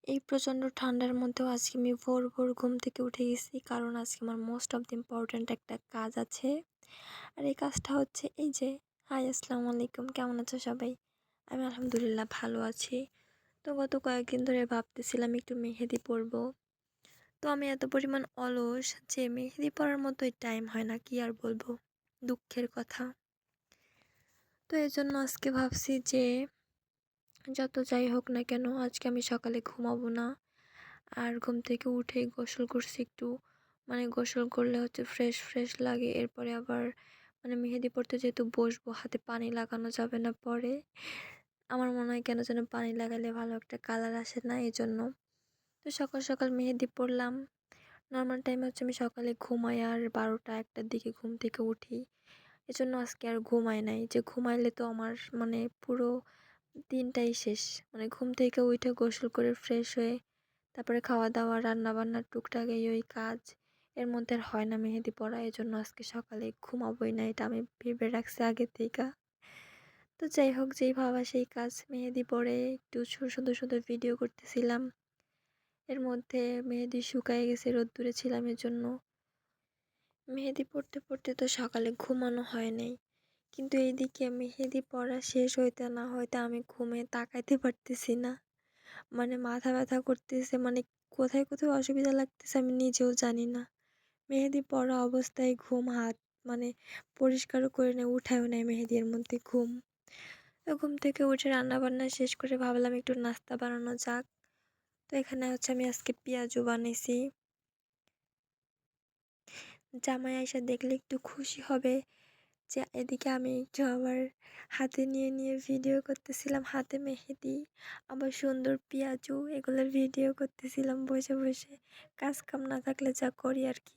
এই প্রচণ্ড ঠান্ডার মধ্যেও আজকে আমি ভোর ভোর ঘুম থেকে উঠে গেছি, কারণ আজকে আমার মোস্ট অফ দ্য ইম্পর্ট্যান্ট একটা কাজ আছে। আর এই কাজটা হচ্ছে এই যে, হাই আসসালামু আলাইকুম, কেমন আছো সবাই? আমি আলহামদুলিল্লাহ ভালো আছি। তো গত কয়েকদিন ধরে ভাবতেছিলাম একটু মেহেদি পরবো। তো আমি এত পরিমাণ অলস যে মেহেদি পরার মতোই টাইম হয় না, কি আর বলবো, দুঃখের কথা। তো এই জন্য আজকে ভাবছি যে যত যাই হোক না কেন, আজকে আমি সকালে ঘুমাবো না। আর ঘুম থেকে উঠেই গোসল করছি একটু, মানে গোসল করলে হচ্ছে ফ্রেশ ফ্রেশ লাগে। এরপরে আবার মানে মেহেদি পড়তে যেহেতু বসবো, হাতে পানি লাগানো যাবে না পরে। আমার মনে হয় কেন যেন পানি লাগালে ভালো একটা কালার আসে না, এই জন্য। তো সকাল সকাল মেহেদি পড়লাম। নর্মাল টাইমে হচ্ছে আমি সকালে ঘুমাই আর 12টা 1টার দিকে ঘুম থেকে উঠি। এজন্য আজকে আর ঘুমাই নাই, যে ঘুমাইলে তো আমার মানে পুরো দিনটাই শেষ। মানে ঘুম থেকে উঠে গোসল করে ফ্রেশ হয়ে তারপরে খাওয়া দাওয়া, রান্না বান্নার টুকটাক এই ওই কাজ, এর মধ্যে আর হয় না মেহেদি পড়া। এজন্য আজকে সকালে ঘুমাবোই না, এটা আমি ভেবে রাখছি আগে থেকে। তো যাই হোক, যেই ভাবা সেই কাজ। মেহেদি পরে একটু সুন্দর সুন্দর ভিডিও করতেছিলাম। এর মধ্যে মেহেদি শুকায় গেছে, রোদ্দুরে ছিলাম, এর জন্য মেহেদি পড়তে পড়তে তো সকালে ঘুমানো হয় নাই। কিন্তু এইদিকে মেহেদি পড়া শেষ হইতে না হইতে আমি ঘুমে তাকাইতে পারতেছি না। মানে মাথা ব্যথা করতেছে, মানে কোথায় কোথায় অসুবিধা লাগতেছে আমি নিজেও জানি না। মেহেদি পড়া অবস্থায় ঘুম, হাত মানে পরিষ্কারও করে নেয়, উঠায়ও নেয় মেহেদির মধ্যে ঘুম। তো ঘুম থেকে উঠে রান্না বান্না শেষ করে ভাবলাম একটু নাস্তা বানানো যাক। তো এখানে হচ্ছে আমি আজকে পেঁয়াজু বানাইছি। জামাই আইসা দেখলে একটু খুশি হবে। যে এদিকে আমি একটু আবার হাতে নিয়ে নিয়ে ভিডিও করতেছিলাম, হাতে মেহেদি, আবার সুন্দর পেঁয়াজু, এগুলোর ভিডিও করতেছিলাম বসে বসে। কাজ কাম না থাকলে যা করি আর কি।